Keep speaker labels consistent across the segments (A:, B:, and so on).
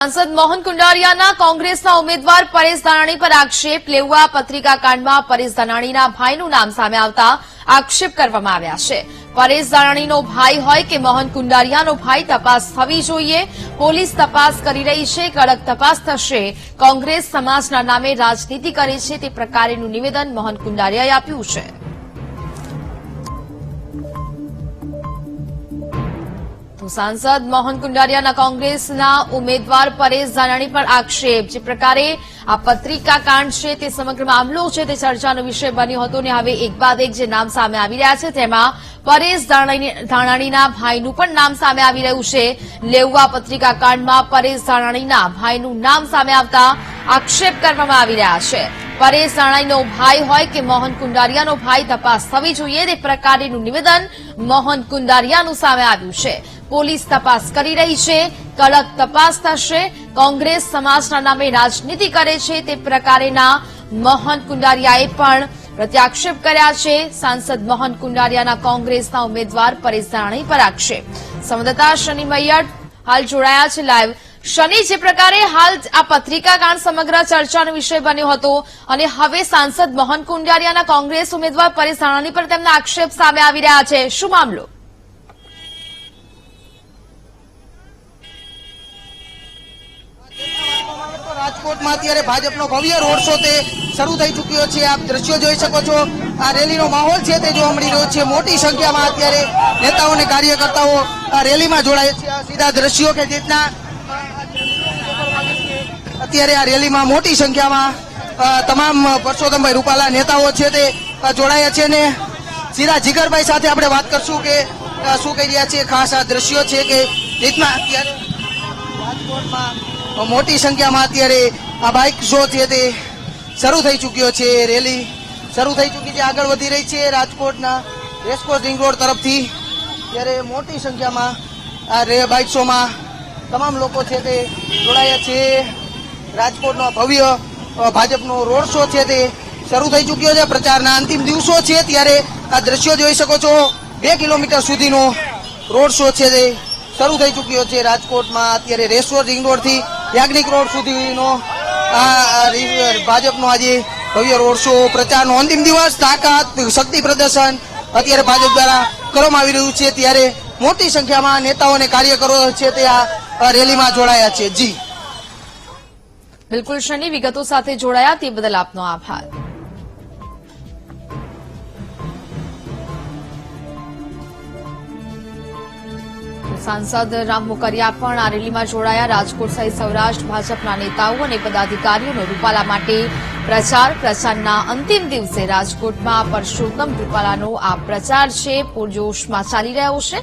A: सांसद मोहन कुंडारियाना कांग्रेसना उम्मीदवार परेश धानाणी पर आक्षेप लेवा पत्रिका कांडमां परेश धानाणीना भाईનું નામ સામે આવતા આક્ષેપ કરવામાં આવ્યા છે। પરેશ ધાનાણીનો ભાઈ હોય કે મોહન કુંડારિયાનો ભાઈ તપાસ થવી જોઈએ। પોલીસ તપાસ કરી રહી છે, કડક તપાસ થશે। કોંગ્રેસ સમાજના નામે રાજનીતિ કરે છે તે પ્રકારેનું નિવેદન મોહન કુંડારિયાએ આપ્યું છે। सांसद मोहन कुंडारियाना कांग्रेसना उम्मीदवार परेश धानाणी पर आक्षेप। जे प्रकारे आ पत्रिका कांड छे ते समग्र मामलो छे ते चर्चानो विषय बन्यो हतो ने हवे एक बाद एक जे नाम सामे आवी रह्या छे तेमां परेश धानाणीना भाईનું પણ નામ સામે આવી રહ્યું છે। લેવા પત્રિકા કાંડમાં પરેશ ધાનાણીના ભાઈનું નામ સામે આવતા આક્ષેપ કરવામાં આવી રહ્યા છે। પરેશ ધાનાણીનો ભાઈ હોય કે મોહન કુંડારિયાનો ભાઈ તપાસ થવી જોઈએ તે પ્રકારેનું નિવેદન મોહન કુંડારિયાનું સામે આવ્યું છે। પોલીસ તપાસ કરી રહી છે, કડક તપાસ થશે। કોંગ્રેસ સમાજના નામે રાજનીતિ કરે છે તે પ્રકારેના મોહન કુંડારિયાએ પણ પ્રત્યાક્ષેપ કર્યા છે। सांसद मोहन कुंडारियाना कांग्रेसना उम्मीदवार परेश धानाणी पर आक्षेप। संवाददाता शनि मैयड हाल जोड़ाया छे लाइव। शनि, जे प्रकारे हाल आ पत्रिका कांड समग्र चर्चानो विषय बन्यो हतो अने हवे सांसद मोहन कुंडारियाना कांग्रेस उम्मीदवार परेश धानाणी पर तेमना आक्षेप सामे आवी रह्या छे, शुं मामलो?
B: રાજકોટમાં અત્યારે ભાજપનો ભવ્ય રોડ શો તે શરૂ થઈ ચૂક્યો છે। આપ દ્રશ્યો જોઈ શકો છો। આ રેલીનો માહોલ છે તે જોવા મળી રહ્યો છે। મોટી સંખ્યામાં અત્યારે નેતાઓ અને કાર્યકર્તાઓ આ રેલીમાં જોડાય છે। આ સીધા દ્રશ્યો કે જેટલા અત્યારે આ રેલીમાં મોટી સંખ્યામાં તમામ પરસોત્તમભાઈ રૂપાલા નેતાઓ છે તે જોડાયા છે ને સીધા જીગરભાઈ સાથે આપણે વાત કરશું કે શું કહી રહ્યા છે। ખાસ આ દ્રશ્યો છે કે જેટલા અત્યારે રાજકોટમાં મોટી સંખ્યામાં અત્યારે આ બાઇક શો છે તે શરૂ થઈ ચૂક્યો છે। રેલી શરૂ થઈ ચૂકી છે, આગળ વધી રહી છે રાજકોટના રેસકોર્સ રિંગ રોડ તરફથી। ત્યારે મોટી સંખ્યામાં આ બાઇક શોમાં તમામ લોકો છે તે જોડાયા છે। રાજકોટનો ભવ્ય ભાજપનો રોડ શો છે તે શરૂ થઈ ચૂક્યો છે। પ્રચારના અંતિમ દિવસો છે ત્યારે આ દ્રશ્યો જોઈ શકો છો। 2 કિલોમીટર સુધીનો રોડ શો છે તે શરૂ થઈ ચૂક્યો છે રાજકોટમાં। અત્યારે રેસકોર્સ રિંગ રોડથી યાજ્ઞિક રોડ સુધીનો ભાજપનો આજે ભવ્ય રોડ શો, પ્રચારનો અંતિમ દિવસ, તાકાત શક્તિ પ્રદર્શન અત્યારે ભાજપ દ્વારા કરવામાં આવી રહ્યું છે। ત્યારે મોટી સંખ્યામાં નેતાઓ અને કાર્યકરો છે તે આ રેલીમાં જોડાયા છે। જી
A: બિલકુલ શનિ, વિગતો સાથે જોડાયા તે બદલ આપનો આભાર। सांसद राम मोकरिया पण आ रेलीमां जोड़ाया। राजकोट सहित सौराष्ट्र भाजपना नेताओं और पदाधिकारीओनो रूपाला माटे प्रचाરના अंतिम दिवसे राजकोटमां परसोत्तम रूपालानो आ प्रचार छे पूरजोशमां चाली रह्यो छे।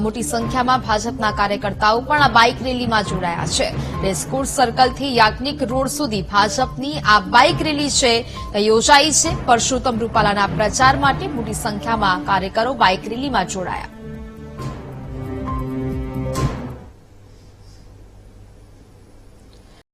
A: मोटी संख्यामां भाजपना कार्यकर्ताओ पण आ बाइक रेलीमां जोड़ाया छे। रेसकोर्स सर्कलथी याज्ञिक रोड सुधी भाजपनी आ बाइक रेली छे ते योजाई छे। परसोत्तम रूपालाना प्रचार माटे मोटी संख्यामां कार्यकरो बाइक रेलीमां जोड़ाया।